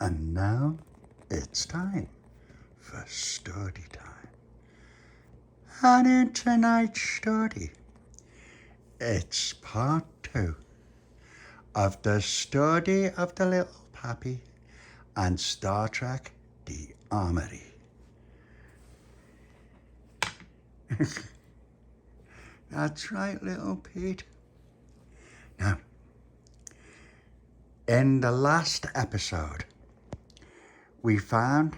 And now it's time for Stordy time. And in tonight's Stordy, it's part 2 of the story of the Little Papi and Star Trek The Armoury. That's right, little Pete. Now, in the last episode, we found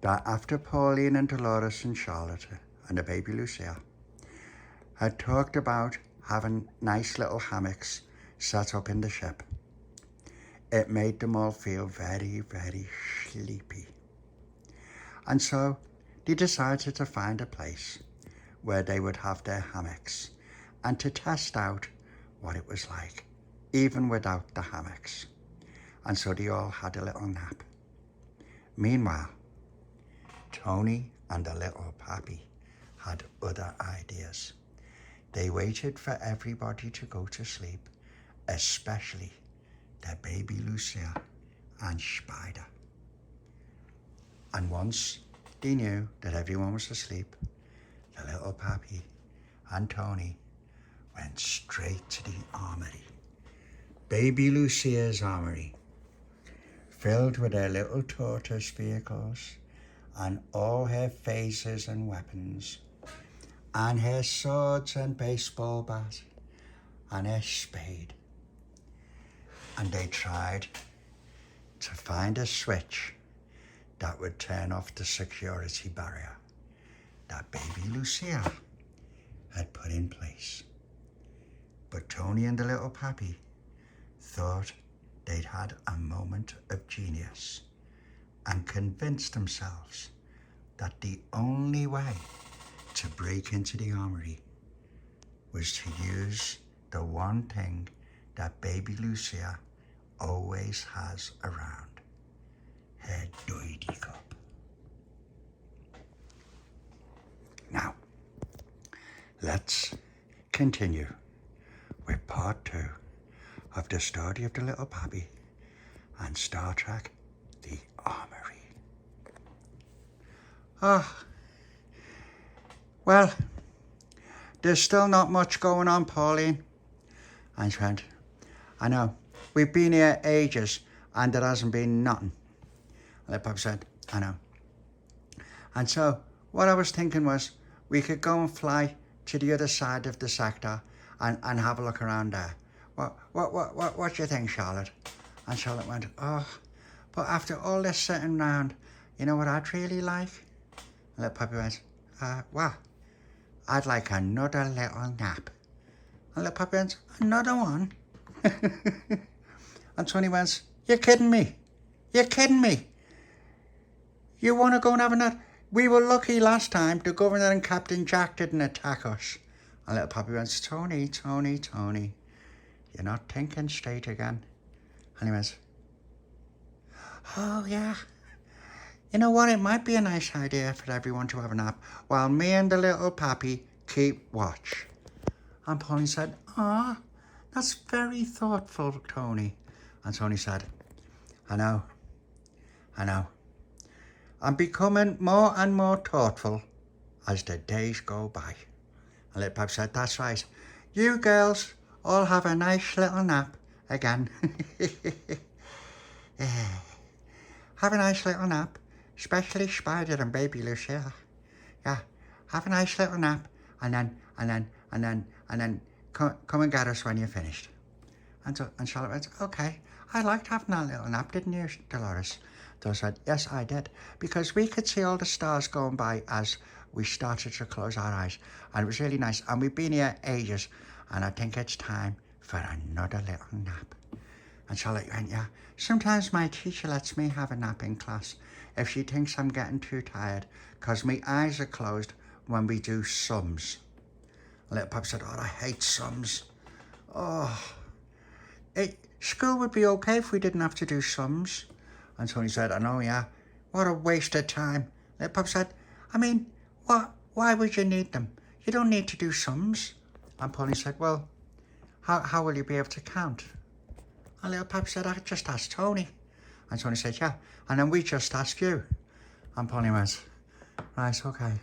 that after Pauline and Dolores and Charlotte and the baby Lucia had talked about having nice little hammocks set up in the ship, it made them all feel very, very sleepy. And so they decided to find a place where they would have their hammocks and to test out what it was like, even without the hammocks. And so they all had a little nap. Meanwhile, Tony and the Little Papi had other ideas. They waited for everybody to go to sleep, especially their baby Lucia and Spider. And once they knew that everyone was asleep, the Little Papi and Tony went straight to the armory, baby Lucia's armory, filled with her little tortoise vehicles and all her phasers and weapons, and her swords and baseball bat and her spade. And they tried to find a switch that would turn off the security barrier that baby Lucia had put in place. But Tony and the Little Papi thought they'd had a moment of genius and convinced themselves that the only way to break into the armory was to use the one thing that baby Lucia always has around, her doidy cup. Now, let's continue with part 2 of the story of the Little Papi and Star Trek The Armoury. Well, there's still not much going on, Pauline. And she went, I know, we've been here ages and there hasn't been nothing. And the Papi said, I know. And so what I was thinking was we could go and fly to the other side of the sector and have a look around there. What do you think, Charlotte? And Charlotte went, oh, but after all this sitting round, you know what I'd really like? And the Papi went, what? I'd like another little nap. And the Papi went, another one? And Tony went, you're kidding me. You're kidding me. You want to go and have a nap? We were lucky last time the Governor and Captain Jack didn't attack us. And little Papi went, Tony, you're not thinking straight again. And he went, oh yeah. You know what, it might be a nice idea for everyone to have a nap while me and the Little Papi keep watch. And Pauline said, that's very thoughtful, Tony. And Tony said, I know. I'm becoming more and more thoughtful as the days go by. And Little Papi said, that's right. You girls all have a nice little nap again. Have a nice little nap, especially Spider and baby Lucia. Yeah, have a nice little nap and then come and get us when you're finished. And Charlotte went, okay, I liked having that little nap, didn't you, Dolores? Dolores said, yes, I did, because we could see all the stars going by as we started to close our eyes, and it was really nice, and we've been here ages, and I think it's time for another little nap. And Charlotte went, yeah, sometimes my teacher lets me have a nap in class if she thinks I'm getting too tired, because my eyes are closed when we do sums. And Little Papi said, oh, I hate sums. School would be okay if we didn't have to do sums. And Tony said, I know, yeah. What a waste of time. Little Papi said, I mean, why would you need them? You don't need to do sums. And Pauline said, well, how will you be able to count? And Little Papi said, I just asked Tony. And Tony said, yeah. And then we just asked you. And Polly went, right, okay.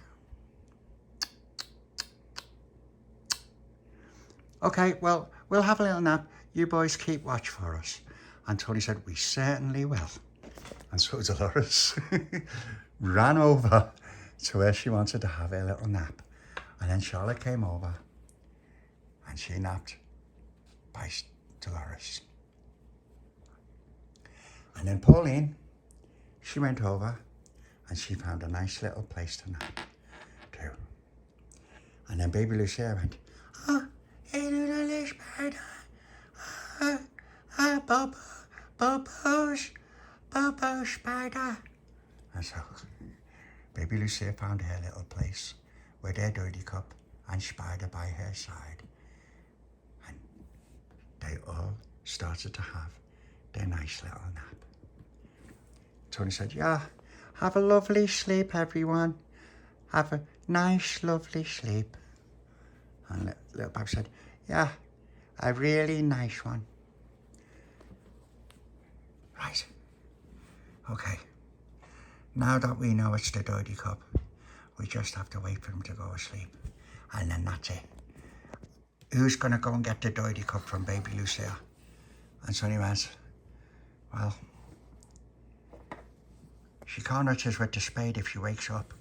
Okay, well, we'll have a little nap. You boys keep watch for us. And Tony said, we certainly will. And so Dolores ran over to where she wanted to have a little nap. And then Charlotte came over and she napped by Dolores. And then Pauline, she went over and she found a nice little place to nap too. And then Baby Lucia went, oh, hey little spider, Bobo spider. And so Baby Lucia found her little place with her doidy cup and Spider by her side. And they all started to have their nice little nap. Tony said, yeah, have a lovely sleep, everyone. Have a nice, lovely sleep. And Little Papi said, yeah, a really nice one. Right. Okay. Now that we know it's the doidy cup, we just have to wait for him to go asleep. And then that's it. Who's going to go and get the doidy cup from Baby Lucia? And Sonny went, well, she can't reach us with the spade if she wakes up.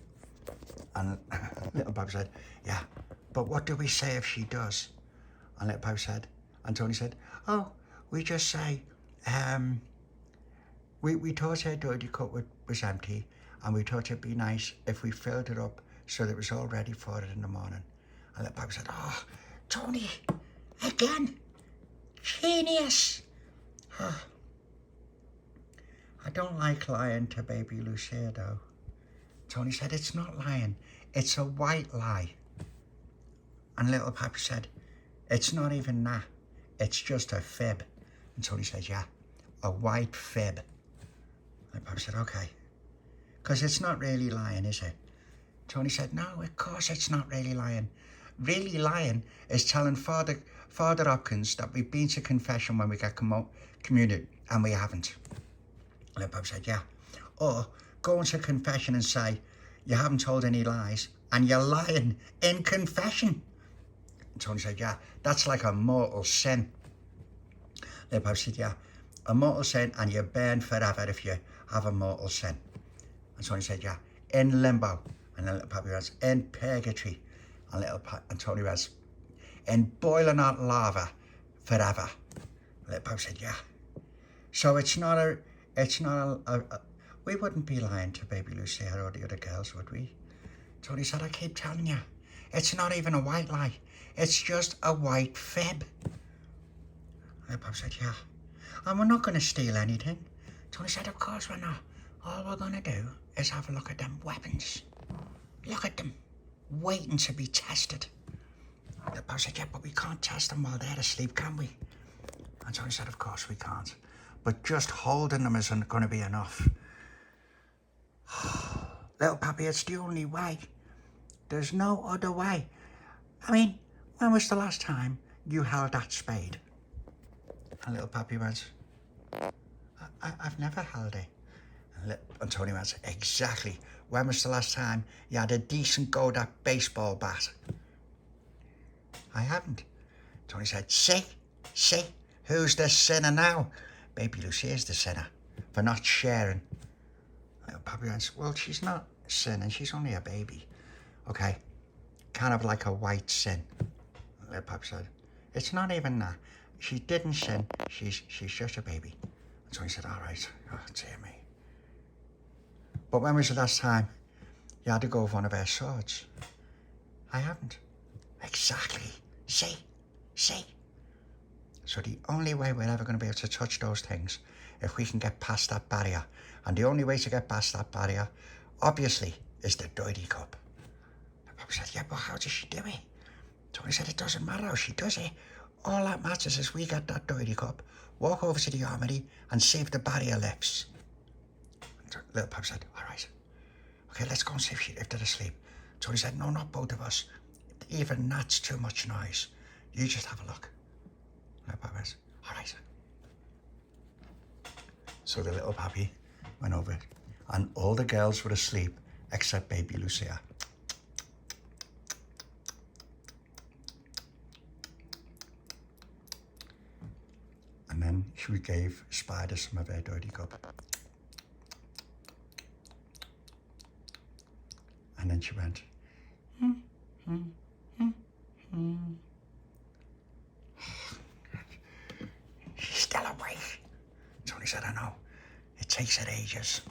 And Little Papi said, yeah, but what do we say if she does? And Little Papi said, and Tony said, oh, we just say, we thought her doidy cup was empty, and we thought it'd be nice if we filled it up so that it was all ready for it in the morning. And Little Papi said, oh, Tony, again, genius. Oh. I don't like lying to Baby Lucia, though. Tony said, it's not lying, it's a white lie. And Little Papi said, it's not even that, it's just a fib. And Tony said, yeah, a white fib. And Papi said, okay, because it's not really lying, is it? Tony said, no, of course it's not really lying. Really lying is telling Father Hopkins that we've been to confession when we get communion, and we haven't. And Papi said, yeah. Or going to confession and say, you haven't told any lies, and you're lying in confession. And Tony said, yeah, that's like a mortal sin. And Papi said, yeah, a mortal sin, and you're burned forever if you have a mortal sin. And Tony said, yeah, in limbo. And then Little Papi was in purgatory. And Tony was in boiling hot lava forever. And Little Papi said, yeah. So it's not a we wouldn't be lying to Baby Lucia or the other girls, would we? Tony said, I keep telling you, it's not even a white lie. It's just a white fib. And Papi said, yeah. And we're not going to steal anything. Tony said, of course we're not. All we're going to do is have a look at them weapons. Look at them, waiting to be tested. The Papi said, yeah, but we can't test them while they're asleep, can we? And Tony said, of course we can't. But just holding them isn't going to be enough. Little Papi, it's the only way. There's no other way. I mean, when was the last time you held that spade? And Little Papi went, I've never held it. And Tony went, exactly. When was the last time you had a decent go at that baseball bat? I haven't. Tony said, see, who's the sinner now? Baby Lucia's the sinner for not sharing. Little Papi went, well, she's not sinning, she's only a baby. Okay, kind of like a white sin. Little Papi said, it's not even that. She didn't sin, she's just a baby. And so he said, all right, oh, dear me. But when was the last time you had to go with one of her swords? I haven't. Exactly. See. So the only way we're ever going to be able to touch those things if we can get past that barrier. And the only way to get past that barrier, obviously, is the doidy cup. The Papi said, yeah, but how does she do it? Tony said, it doesn't matter how she does it. All that matters is we get that doidy cup, walk over to the armory, and see if the barrier lifts. And Little Papi said, all right. Okay, let's go and see if they're asleep. Tony said, no, not both of us. Even that's too much noise. You just have a look. Little Papi said, all right. So the little Papi went over and all the girls were asleep except Baby Lucia. And then she gave Spider some of her doidy cup. And then she went, She's still awake. Tony said, I know. It takes her ages,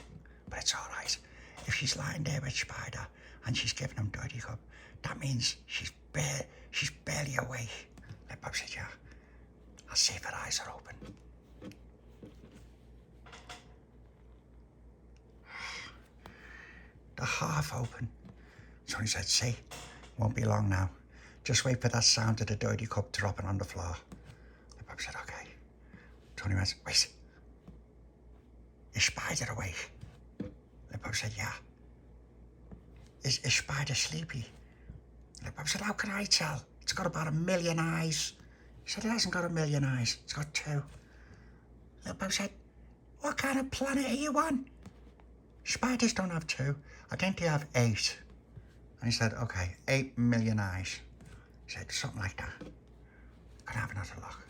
but it's all right. If she's lying there with Spider and she's giving him doidy cup, that means she's barely awake. Little Papi said, yeah. I'll see if her eyes are open. They're half open. Tony said, see, won't be long now. Just wait for that sound of the doidy cup dropping on the floor. Little Papi said, okay. Tony went, wait. Is Spider awake? Little Papi said, yeah. Is Spider sleepy? Little Papi said, how can I tell? It's got about 1 million eyes. He said, it hasn't got 1 million eyes. It's got 2. Little Papi said, what kind of planet are you on? Spiders don't have 2. I think they have 8. And he said, okay, 8 million eyes. He said, something like that. Can I have another look?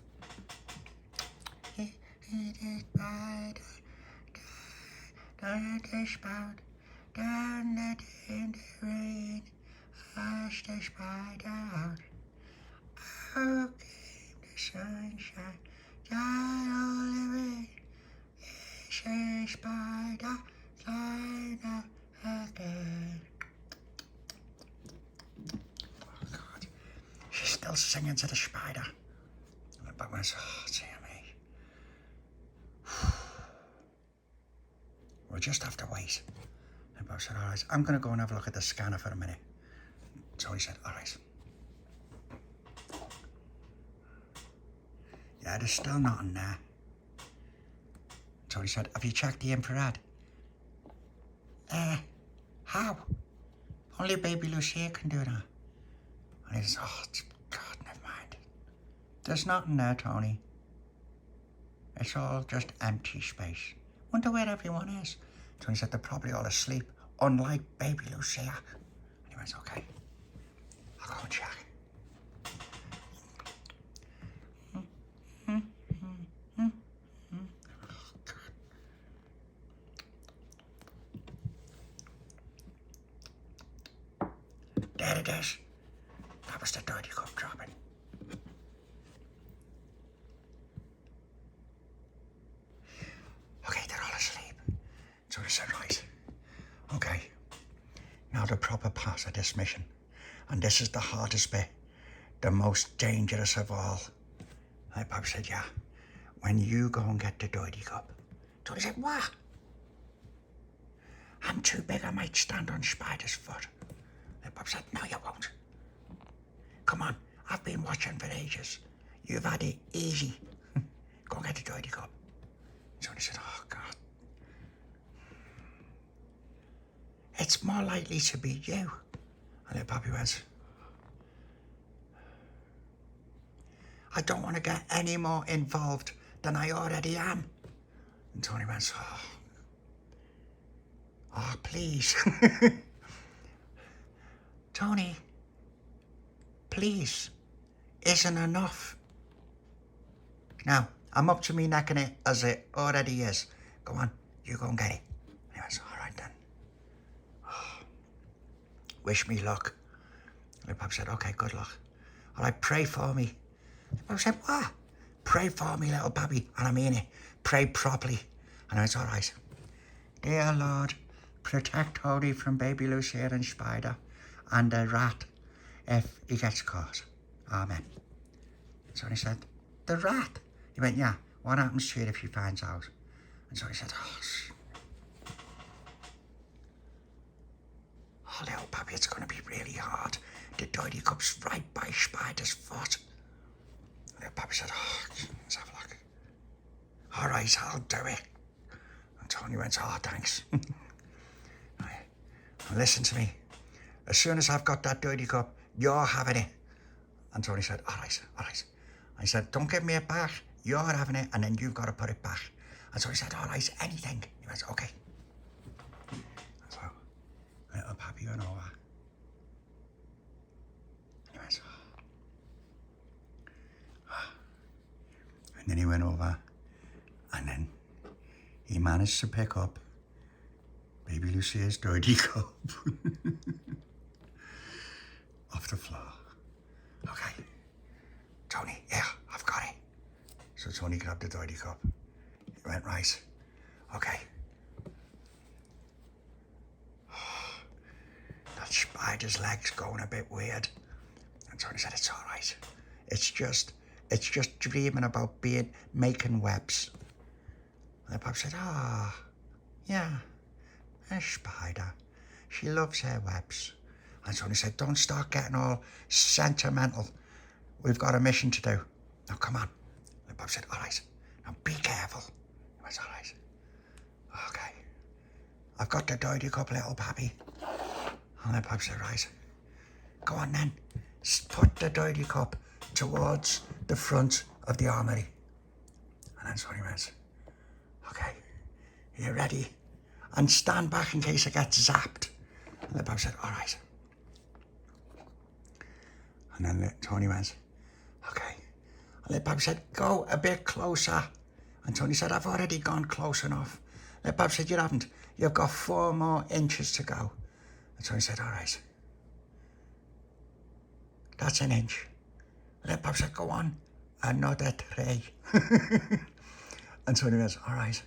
The spout, down in the rain, flash the spider out. Oh, came the sunshine, died all the rain. It's a spider, flying up again. Oh, God. She's still singing to the spider. And the bug went, oh, dear me. We'll just have to wait. And Bob said, all right, I'm going to go and have a look at the scanner for a minute. So he said, all right. Yeah, there's still nothing there. So he said, have you checked the infrared? How? Only Baby Lucia can do that. And he says, oh, God, never mind. There's nothing there, Tony. It's all just empty space. Wonder where everyone is. Tony said, they're probably all asleep, unlike Baby Lucia. And he went, okay, I'll go and check. There it is. That was the doidy cup dropping. Okay, they're all asleep. So I said, right, okay, now the proper part of this mission. And this is the hardest bit, the most dangerous of all. My Bob said, yeah, when you go and get the doidy cup. So I said, what? I'm too big, I might stand on Spider's foot. My Bob said, no, you won't. Come on, I've been watching for ages. You've had it easy. Go and get the doidy cup. So he said, oh, God. It's more likely to be you. And Little Papi went, I don't want to get any more involved than I already am. And Tony went, oh, please. Tony, please, isn't enough. Now, I'm up to me neck in it as it already is. Go on, you go and get it. And he went, all right then. Oh, wish me luck. Little Papi said, okay, good luck. All right, pray for me. Little Papi said, what? Pray for me, Little Papi. And I mean it. Pray properly. And I went, all right. Dear Lord, protect Toadie from Baby Lucia and Spider and the rat if he gets caught. Amen. So he said, the rat? He went, yeah, what happens to it if he finds out? And so he said, oh, Little Papi, it's going to be really hard. The doidy cup's right by Spider's foot. Little Papi said, let's have a look. All right, I'll do it. And Tony went, thanks. Now listen to me. As soon as I've got that doidy cup, you're having it. And Tony said, all right. I said, don't give me it back. You're having it, and then you've got to put it back. And so he said, all right, anything. He went, okay. And so Little Papi went over. He went, oh. And then he went over, and then he managed to pick up Baby Lucia's doidy cup off the floor. Okay, Tony, yeah, I've got it. So Tony grabbed the doidy cup. He went, right, okay. That spider's leg's going a bit weird. And Tony said, it's all right. It's just dreaming about making webs. And the Pop said, yeah, a spider. She loves her webs. And Tony said, don't start getting all sentimental. We've got a mission to do. Now, come on. And the Pop said, all right. Now, be careful. He went, all right. Okay. I've got the doidy cup, Little Papi. And the Pop said, right. Go on then. Put the doidy cup towards the front of the armoury. And then Tony went, okay, are you ready? And stand back in case it gets zapped. And the Pop said, all right. And then Tony went, okay. And the Pop said, go a bit closer. And Tony said, I've already gone close enough. And the Pop said, you haven't. You've got 4 more inches to go. And Tony said, all right. That's an inch. And the Pop said, go on, another 3. And Tony went, all right.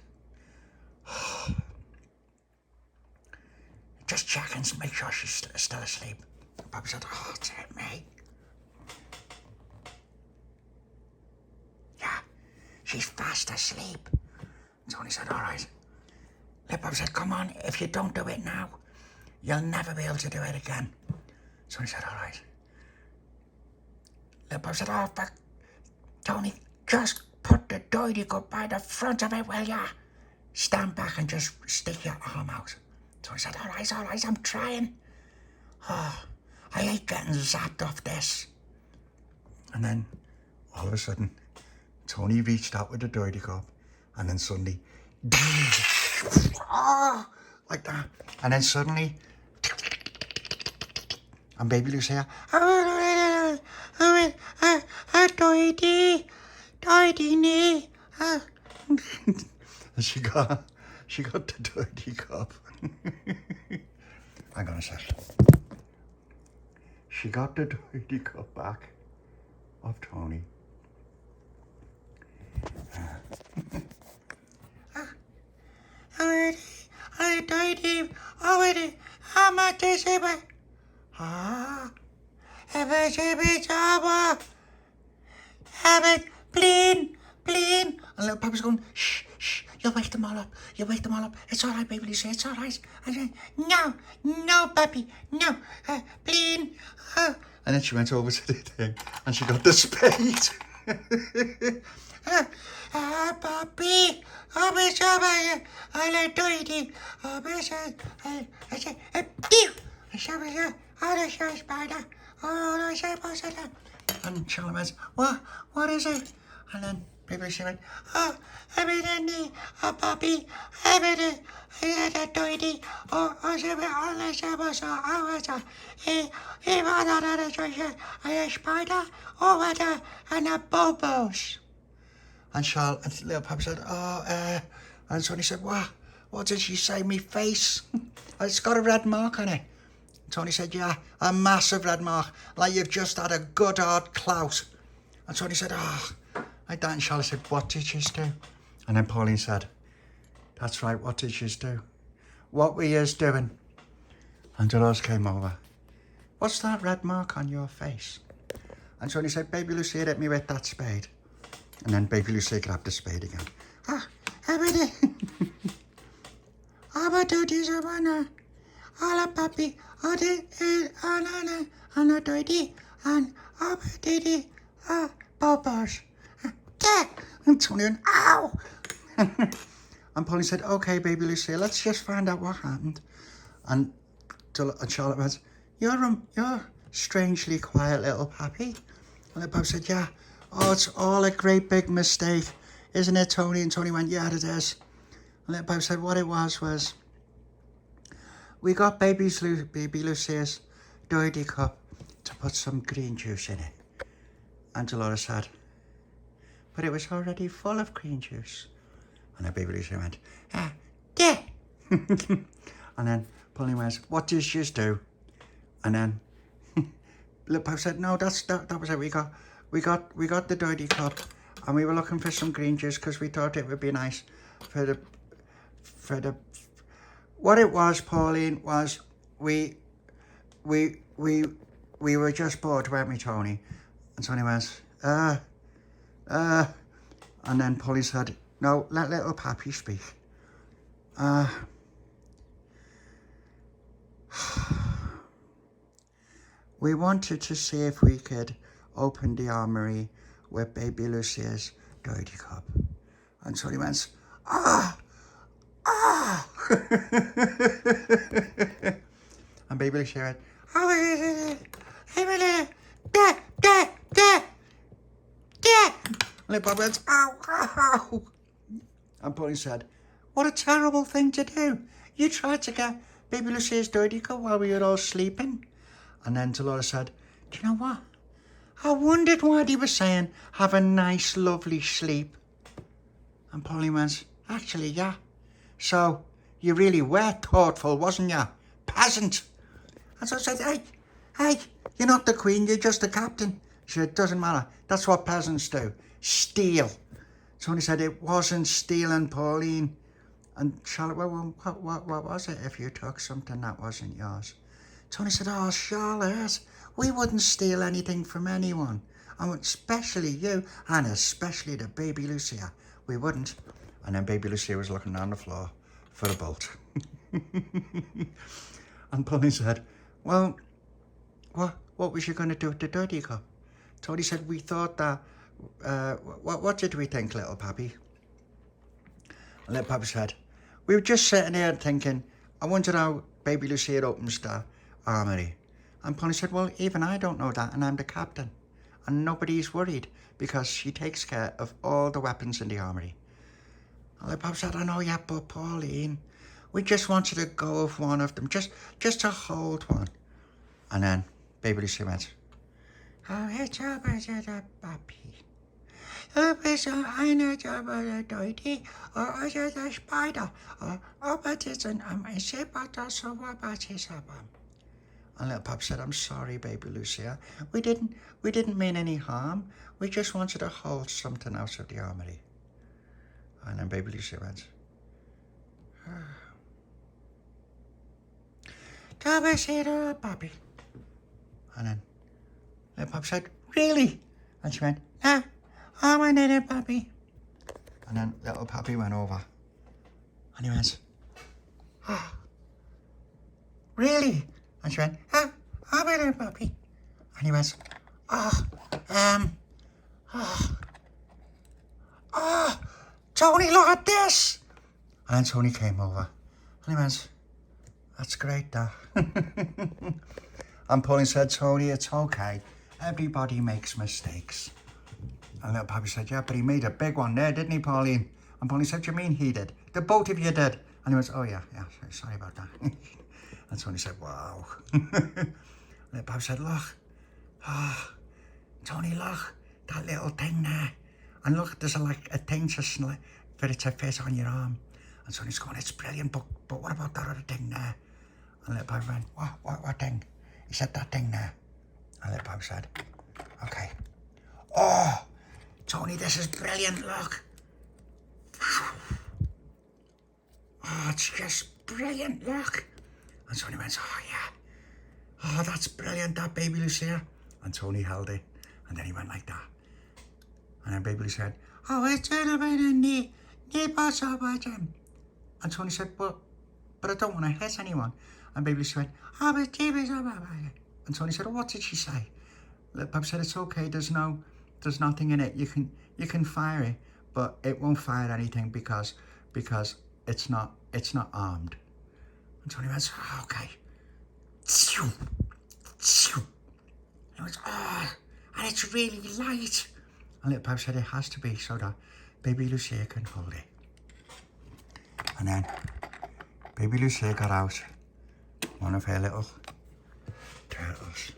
Just check and make sure she's still asleep. The Pop said, oh, it's it, mate. Yeah, she's fast asleep. Tony said, all right. The Pop said, come on, if you don't do it now, you'll never be able to do it again. Tony said, all right. The Pop said, oh, fuck. Tony, just put the doidy cup by the front of it, will ya? Stand back and just stick your arm out. So I said, all right, I'm trying. Oh, I hate getting zapped off this. And then, all of a sudden, Tony reached out with the doidy cup, and then suddenly, like that. And then suddenly, and Baby Lucia, doidy knee. And she got the doidy cup. Hang on a sec. She got the doidy cup back of Tony. Doidy, how much is it? Please. And Little Papi's going, shh, you'll wake them all up. It's all right, Baby Lucia, it's all right. I said, no, Papi, no, please. And then she went over to the thing and she got the spade. Papi, I like doidy. And Charlotte went, what is it? And then Baby Lucia went, everything, Papi, everything, I had a doidy, I a spider, and a bobos. And Charlotte and Little Papi said, and Tony said, what did she say, me face? It's got a red mark on it. Tony said, yeah, a massive red mark, like you've just had a good hard clout. And Tony said, like that. And Charlotte said, what did you do? And then Pauline said, that's right, what did you do? What were you doing? And Dolores came over. What's that red mark on your face? And Tony said, Baby Lucia hit me with that spade. And then Baby Lucia grabbed the spade again. Everything. All Papi, and a doidy, and doidy, poppers. And Tony went, ow! And Pauline said, okay, Baby Lucia, let's just find out what happened. And Charlotte went, you're strangely quiet, Little Papi. And the Pop said, yeah, it's all a great big mistake. Isn't it, Tony? And Tony went, yeah, it is. And Little Papi said what it was we got Baby Lucia's doidy cup to put some green juice in it. And Dolores said, but it was already full of green juice. And then Baby Lucia went, yeah. And then Pauline went, what does juice do? And then Little Papi said, no, that was it. We got the doidy cup, and we were looking for some green juice because we thought it would be nice for the. What it was, Pauline, was we were just bored, weren't we, Tony? And Tony went, and then Pauline said, no, let Little Papi speak. We wanted to see if we could open the armoury with Baby Lucia's doidy cup. And Tony went, and Baby Lucia went, and Little Papi went, ow. And Pauline said, what a terrible thing to do. You tried to get Baby Lucia's doidy cup while we were all sleeping. And then Dolores said, do you know what? I wondered why they were saying, have a nice, lovely sleep. And Pauline went, actually, yeah. So, you really were thoughtful, wasn't you? Peasant. And so I said, hey, you're not the queen, you're just the captain. She said, it doesn't matter. That's what peasants do. Steal. Tony said, it wasn't stealing, Pauline. And Charlotte, well, what was it if you took something that wasn't yours? Tony said, oh, Charlotte, we wouldn't steal anything from anyone. And especially you, and especially the Baby Lucia. We wouldn't. And then Baby Lucia was looking down the floor for a bolt. And Pauline said, well, what was you going to do with the doidy cup? Tony said, we thought that, what did we think, Little Papi? And Little Papi said, we were just sitting there thinking, I wondered how Baby Lucia opens the armoury. And Pauline said, well, even I don't know that, and I'm the captain. And nobody's worried because she takes care of all the weapons in the armoury. And Little Papi said, I know, yeah, but Pauline, we just wanted to go with one of them, just to hold one. And then Baby Lucia went, oh, it's a Papi. It's eine doidy, or is it a spider, or but it's an And Little Papi said, I'm sorry, Baby Lucia. We didn't mean any harm. We just wanted to hold something out of the armoury. And then Baby Lucia went, Papi. And then Little Papi said, really? And she went, nah, I'm a Little Papi. And then Little Papi went over. And he went, oh, really? And she went, I'm a Little Papi. And he went, Tony, look at this. And then Tony came over. And he went, that's great, that. And Pauline said, Tony, it's okay. Everybody makes mistakes. And Little Papi said, yeah, but he made a big one there, didn't he, Pauline? And Pauline said, you mean he did? The both of you did. And he went, oh, yeah, sorry about that. And Tony said, wow. Little Papi said, look. Oh, Tony, look. That little thing there. And look, there's a thing for it to fit on your arm. And Tony's going, it's brilliant, but what about that other thing there? And Little Papi went, what thing? He said, that thing there. And Little Papi said, okay. Oh, Tony, this is brilliant, look. Oh, it's just brilliant, look. And Tony went, oh, yeah. Oh, that's brilliant, that Baby Lucia. And Tony held it, and then he went like that. And then Baby Lucia said, oh, it's a knee. And Tony said, but I don't want to hit anyone. And Baby Lucia went, oh, but and Tony said, oh, what did she say? Little Papi said, it's okay, there's nothing in it. You can fire it, but it won't fire anything because it's not armed. And Tony went, oh, okay. And it was, oh, and it's really light. And Little Papi said, it has to be so Baby Lucia can hold it. And then Baby Lucia got out one of her little turtles.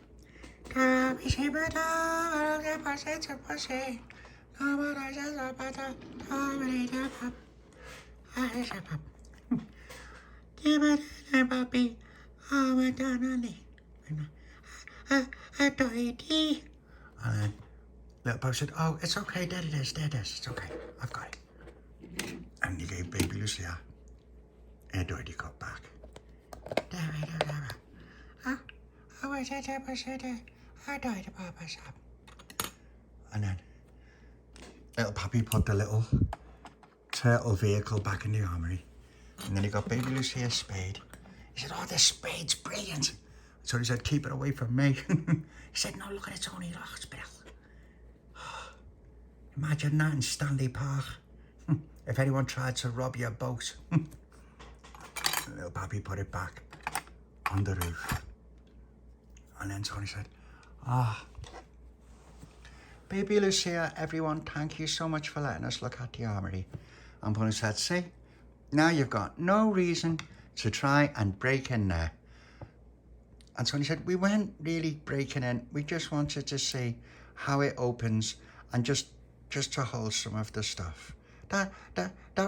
Doidy. And then Little Papi said, oh, it's okay, there it is, it's okay, I've got it. And he gave Baby Lucia a doidy cup back. And then Little Papi put the little turtle vehicle back in the armory. And then he got Baby Lucia a spade. He said, oh, this spade's brilliant. So he said, keep it away from me. He said, no, look at it, it's only hospital. Imagine that in Stanley Park. If anyone tried to rob your boat. Little Papi put it back on the roof. And then Tony said, Baby Lucia, everyone, thank you so much for letting us look at the armory. And Tony said, see, now you've got no reason to try and break in there. And Tony said, we weren't really breaking in. We just wanted to see how it opens and just to hold some of the stuff. That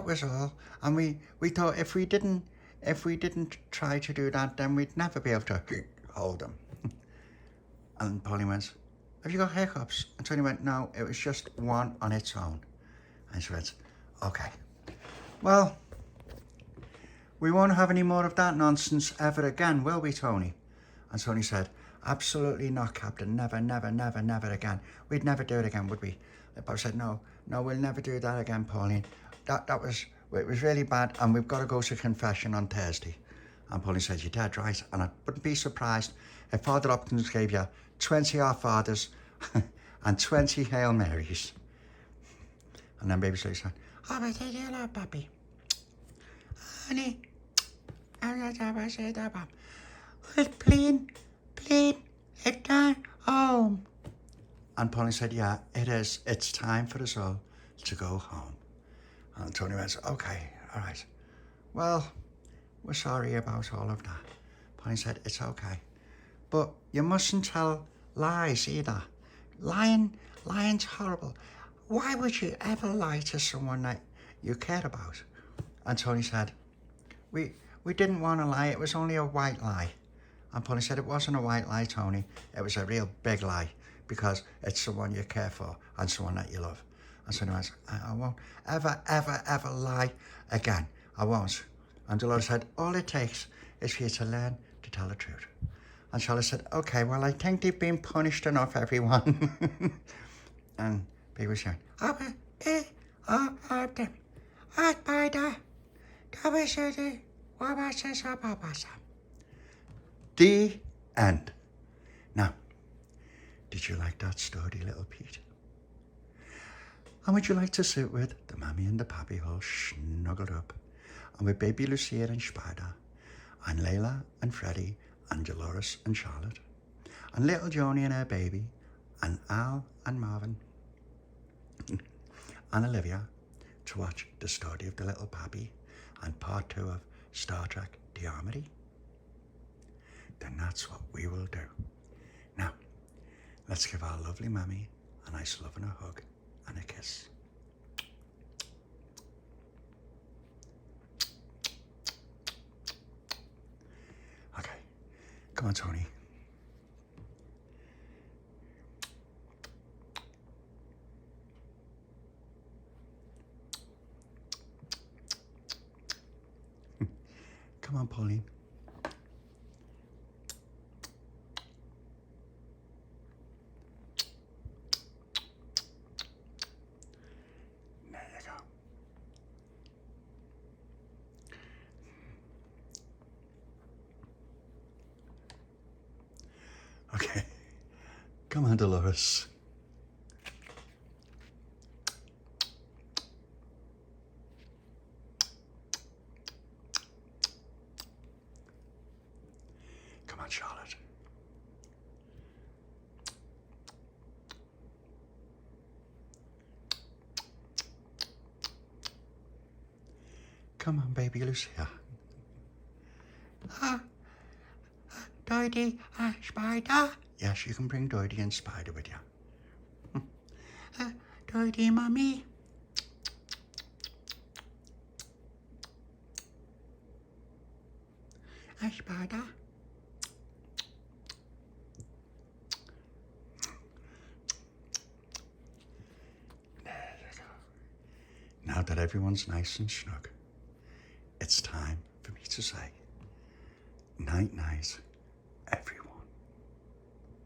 was all. And we thought if we didn't try to do that, then we'd never be able to hold them. And Polly went, have you got hiccups? And Tony went, no, it was just one on its own. And she went, okay. Well, we won't have any more of that nonsense ever again, will we, Tony? And Tony said, absolutely not, Captain. Never, never, never, never again. We'd never do it again, would we? Bob said, no, we'll never do that again, Pauline. It was really bad, and we've got to go to confession on Thursday. And Pauline said, you're dead right, and I wouldn't be surprised if Father Hopkins gave you 20 Our Fathers and 20 Hail Marys. And then Baby Lucia said, oh, but thank you, Little Papi. Honey, please, it's not home. And Polly said, yeah, it is. It's time for us all to go home. And Tony went, okay, all right. Well, we're sorry about all of that. Polly said, it's okay. But you mustn't tell lies either. Lying's horrible. Why would you ever lie to someone that you care about? And Tony said, we didn't want to lie. It was only a white lie. And Polly said, it wasn't a white lie, Tony. It was a real big lie. Because it's someone you care for and someone that you love. And so anyway, I won't ever lie again. I won't. And Dolores said, all it takes is for you to learn to tell the truth. And Charlotte said, okay, well, I think they've been punished enough, everyone. And Baby was saying, the end. Now, did you like that story, little Pete? And would you like to sit with the Mammy and the Papi all snuggled up, and with Baby Lucia and Spider, and Layla and Freddie, and Dolores and Charlotte, and little Joni and her baby, and Al and Marvin, and Olivia, to watch the story of the Little Papi and part 2 of Star Trek The Armoury? Then that's what we will do. Now, let's give our lovely Mammy a nice love and a hug and a kiss. Okay, come on, Tony. Come on, Pauline. Okay, come on, Dolores. Come on, Charlotte. Come on, Baby Lucia. Doidy, Spider. Yes, you can bring Doidy and Spider with you. Doidy, Mummy. Spider. Now that everyone's nice and snug, it's time for me to say night-night.